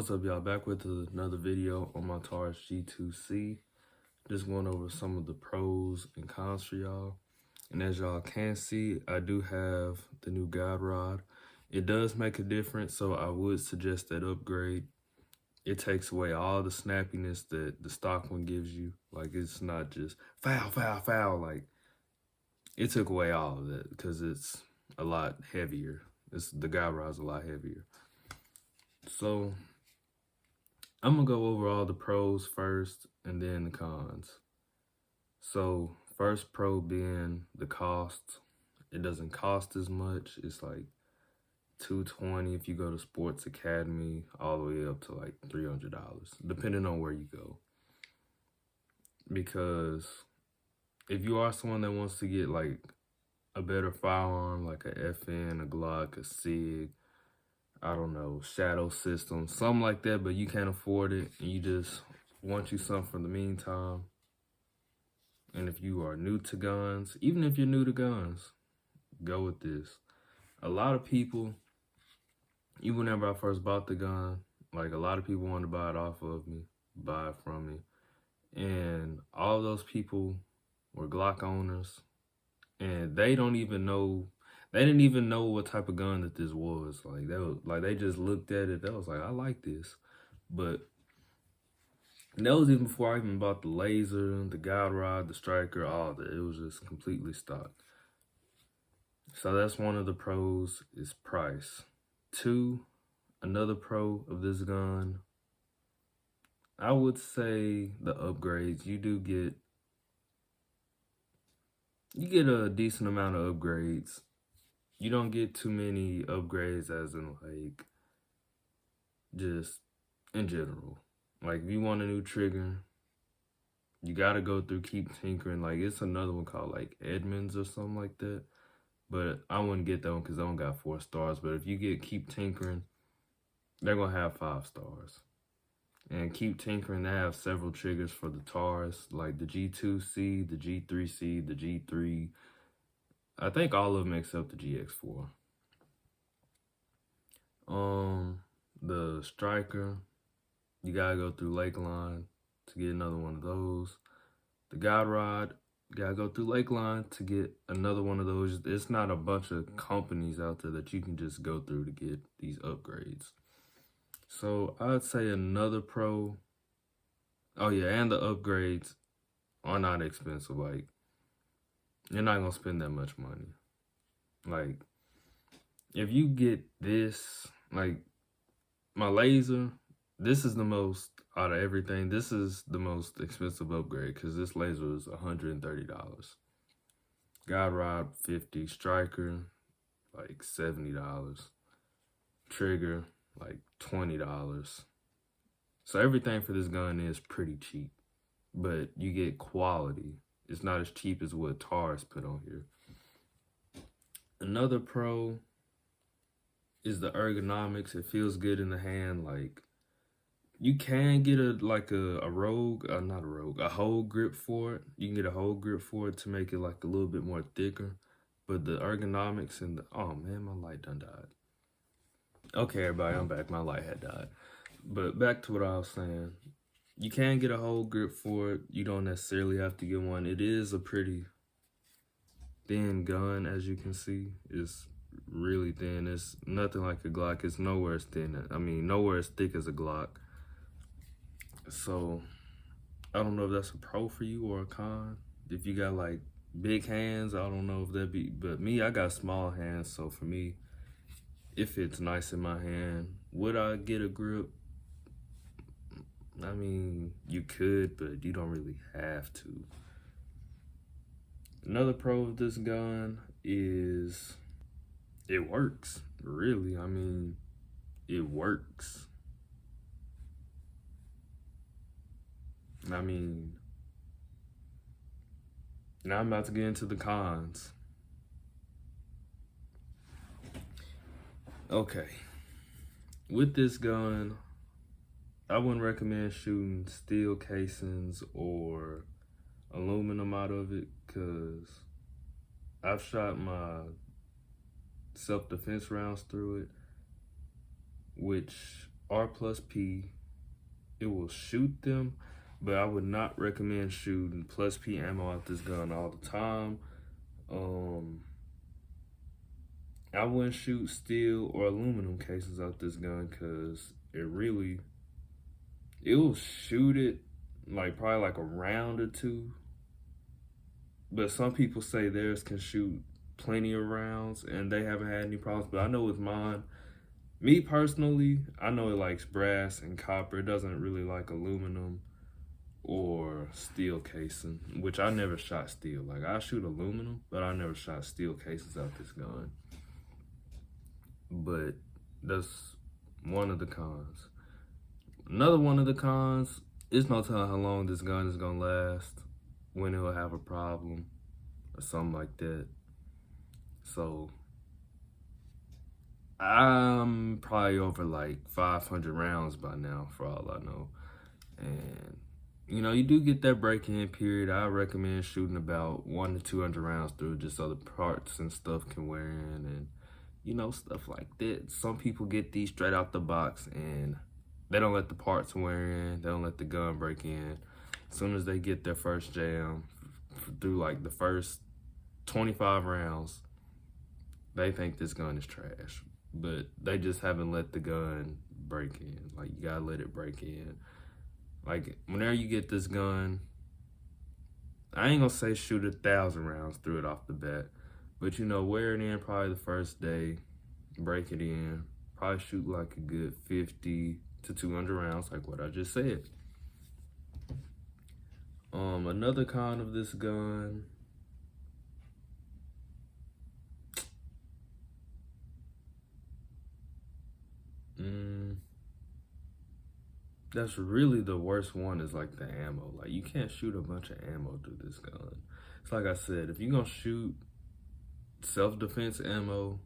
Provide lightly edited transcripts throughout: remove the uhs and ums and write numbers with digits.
What's up, y'all? Back with another video on my Taurus G2C. Just going over some of the pros and cons for y'all. And as y'all can see, I do have the new guide rod. It does make a difference, so I would suggest that upgrade. It takes away all the snappiness that the stock one gives you. Like, it's not just foul, foul, foul. Like, it took away all of that because it's a lot heavier. The guide rod's a lot heavier. So I'm gonna go over all the pros first and then the cons. So first pro being the cost. It doesn't cost as much. It's like $220 if you go to Sports Academy, all the way up to like $300, depending on where you go. Because if you are someone that wants to get like a better firearm, like a FN, a Glock, a SIG, I don't know, Shadow System, something like that, but you can't afford it and you just want you something for the meantime. And if you are new to guns, even if you're new to guns, go with this. A lot of people, even whenever I first bought the gun, like a lot of people wanted to buy it off of me, buy it from me. And all those people were Glock owners and they didn't even know what type of gun that this was. They just looked at it. They was like, I like this. But that was even before I even bought the laser, the guide rod, the striker, all that. It was just completely stock. So that's one of the pros, is price. Two, another pro of this gun, I would say the upgrades. You get a decent amount of upgrades. You don't get too many upgrades as in like just in general. Like if you want a new trigger, you gotta go through Keep Tinkering. Like it's another one called like Edmonds or something like that. But I wouldn't get that one because that one got 4 stars. But if you get Keep Tinkering, they're gonna have 5 stars. And Keep Tinkering, they have several triggers for the Taurus, like the G2C, the G3C, the G3. I think all of them except the GX4. The striker, you gotta go through Lakeline to get another one of those. The guide rod, you gotta go through Lakeline to get another one of those. It's not a bunch of companies out there that you can just go through to get these upgrades. So I'd say another pro. Oh yeah, and the upgrades are not expensive. Like, you're not gonna spend that much money. Like, if you get this, like my laser, this is the most out of everything. This is the most expensive upgrade because this laser is $130. Guide rod $50, striker like $70, trigger like $20. So everything for this gun is pretty cheap, but you get quality. It's not as cheap as what Taurus put on here. Another pro is the ergonomics. It feels good in the hand. Like, you can get a whole grip for it. You can get a whole grip for it to make it like a little bit more thicker. But the ergonomics and oh man, my light done died. Okay, everybody, I'm back. My light had died. But back to what I was saying. You can get a whole grip for it. You don't necessarily have to get one. It is a pretty thin gun, as you can see. It's really thin. It's nothing like a Glock. It's nowhere as thin. I mean, nowhere as thick as a Glock. So, I don't know if that's a pro for you or a con. If you got like big hands, I don't know if that'd be. But me, I got small hands. So for me, it fits nice in my hand. Would I get a grip? I mean, you could, but you don't really have to. Another pro of this gun is it works, really. I mean, it works. I mean, now I'm about to get into the cons. Okay, with this gun, I wouldn't recommend shooting steel casings or aluminum out of it because I've shot my self-defense rounds through it, which R plus P. It will shoot them, but I would not recommend shooting plus P ammo out this gun all the time. I wouldn't shoot steel or aluminum cases out this gun because it will shoot it like probably like a round or two. But some people say theirs can shoot plenty of rounds and they haven't had any problems. But I know with mine, me personally, I know it likes brass and copper. It doesn't really like aluminum or steel casing, which I never shot steel. Like I shoot aluminum, but I never shot steel cases out this gun. But that's one of the cons. Another one of the cons is no telling how long this gun is gonna last, when it'll have a problem or something like that. So I'm probably over like 500 rounds by now, for all I know. And you know, you do get that break-in period. I recommend shooting about 100 to 200 rounds through, just so the parts and stuff can wear in, and you know, stuff like that. Some people get these straight out the box and they don't let the parts wear in. They don't let the gun break in. As soon as they get their first jam through like the first 25 rounds, they think this gun is trash. But they just haven't let the gun break in. Like, you gotta let it break in. Like, whenever you get this gun, I ain't gonna say shoot 1,000 rounds through it off the bat, but you know, wear it in probably the first day, break it in, probably shoot like a good 50 to 200 rounds, like what I just said. Another con of this gun, that's really the worst one, is like the ammo. Like, you can't shoot a bunch of ammo through this gun. It's like I said, if you're gonna shoot self-defense ammo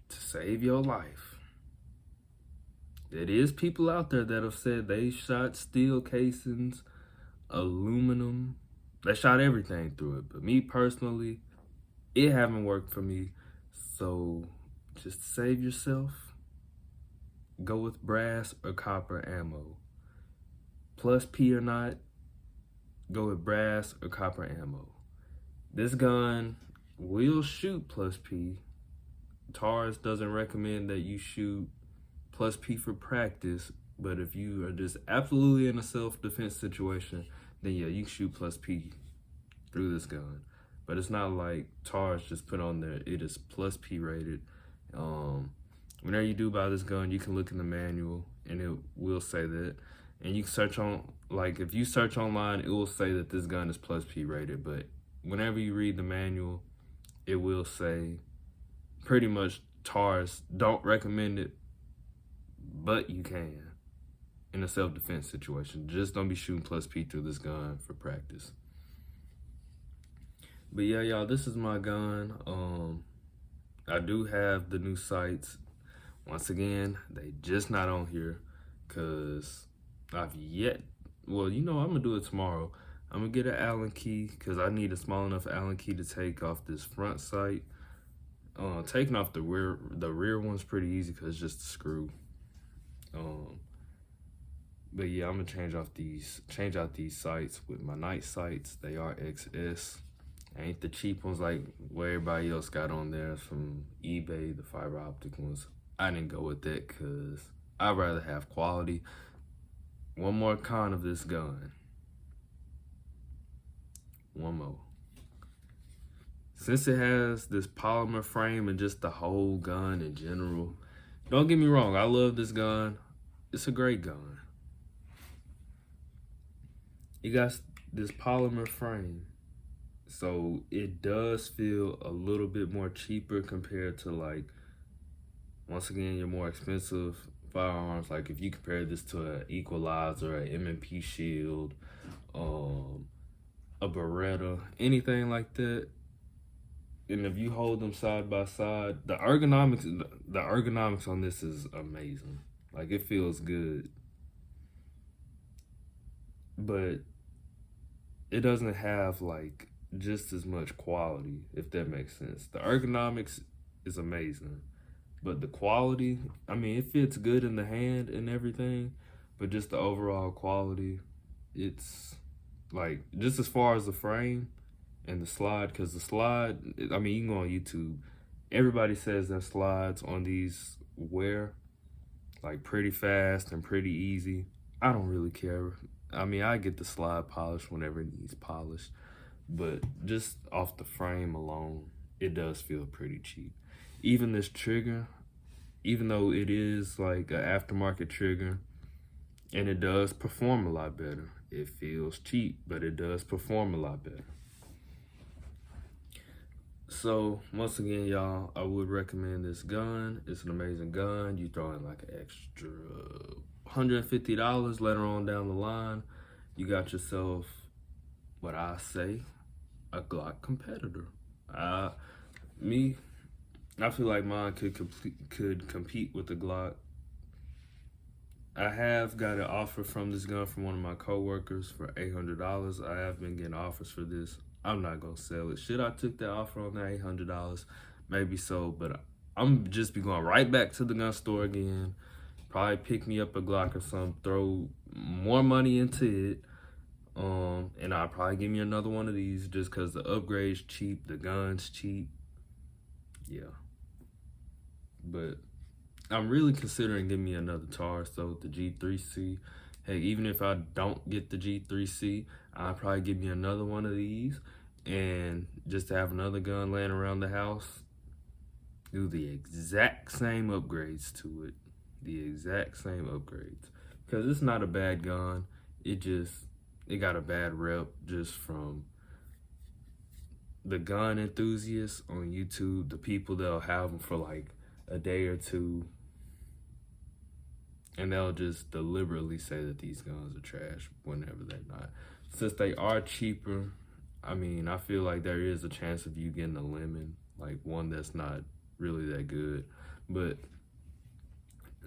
to save your life, there is people out there that have said they shot steel casings, aluminum, they shot everything through it. But me personally, it haven't worked for me. So just save yourself, go with brass or copper ammo. Plus P or not, go with brass or copper ammo. This gun will shoot plus P. Taurus doesn't recommend that you shoot plus P for practice, but if you are just absolutely in a self-defense situation, then yeah, you can shoot plus P through this gun. But it's not like Taurus just put on there, it is plus P rated. Whenever you do buy this gun, you can look in the manual and it will say that. And you can search on, like if you search online, it will say that this gun is plus P rated. But whenever you read the manual, it will say pretty much Taurus don't recommend it, but you can in a self-defense situation. Just don't be shooting plus P through this gun for practice. But yeah, y'all, this is my gun. I do have the new sights. Once again, they just not on here because I've yet, well, you know, I'm gonna do it tomorrow. I'm gonna get an Allen key because I need a small enough Allen key to take off this front sight. Taking off the rear one's pretty easy because it's just a screw. But yeah, I'm gonna change out these sights with my night sights. They are XS. Ain't the cheap ones like what everybody else got on there from eBay, the fiber optic ones. I didn't go with that because I'd rather have quality. One more con of this gun. One more. Since it has this polymer frame and just the whole gun in general, don't get me wrong, I love this gun. It's a great gun. It got this polymer frame, so it does feel a little bit more cheaper compared to, like, once again, your more expensive firearms. Like if you compare this to an Equalizer, an M&P Shield, a Beretta, anything like that. And if you hold them side by side, the ergonomics on this is amazing. Like, it feels good. But it doesn't have like just as much quality, if that makes sense. The ergonomics is amazing, But the quality, I mean, it fits good in the hand and everything, but just the overall quality, it's like, just as far as the frame and the slide, because the slide, I mean, you can go on YouTube. Everybody says that slides on these wear like pretty fast and pretty easy. I don't really care. I mean, I get the slide polished whenever it needs polished, but just off the frame alone, it does feel pretty cheap. Even this trigger, even though it is like an aftermarket trigger and it does perform a lot better, it feels cheap, but it does perform a lot better. So once again, y'all, I would recommend this gun. It's an amazing gun. You throw in like an extra $150 later on down the line, you got yourself what I say, a Glock competitor. Me, I feel like mine could compete with the Glock. I have got an offer from this gun from one of my coworkers for $800. I have been getting offers for this. I'm not gonna sell it. Should I took that offer on that $800? Maybe so, but I'm just be going right back to the gun store again. Probably pick me up a Glock or something, throw more money into it. And I'll probably give me another one of these just cause the upgrade's cheap, the gun's cheap. Yeah. But I'm really considering giving me another Taurus though, the G2C. Hey, even if I don't get the G2C, I'll probably give me another one of these and just to have another gun laying around the house, do the exact same upgrades to it. The exact same upgrades. Because it's not a bad gun. It got a bad rep just from the gun enthusiasts on YouTube, the people that'll have them for like a day or two, and they'll just deliberately say that these guns are trash whenever they're not. Since they are cheaper, I mean, I feel like there is a chance of you getting a lemon, like one that's not really that good. But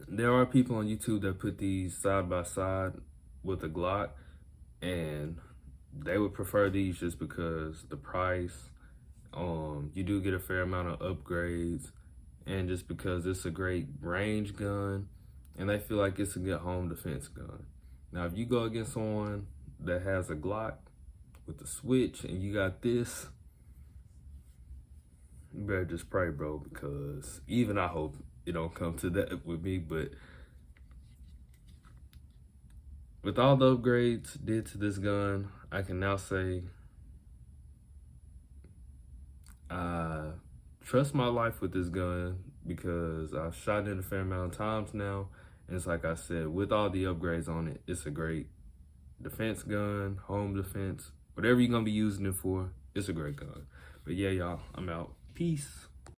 there are people on YouTube that put these side by side with a Glock, and they would prefer these just because the price, you do get a fair amount of upgrades, and just because it's a great range gun, and they feel like it's a good home defense gun. Now, if you go against someone that has a Glock with the switch and you got this, you better just pray, bro, because even I hope it don't come to that with me. But with all the upgrades did to this gun, I can now say I trust my life with this gun because I've shot it a fair amount of times now. And it's like I said, with all the upgrades on it, it's a great defense gun, home defense, whatever you're gonna be using it for, it's a great gun. But yeah, y'all, I'm out. Peace.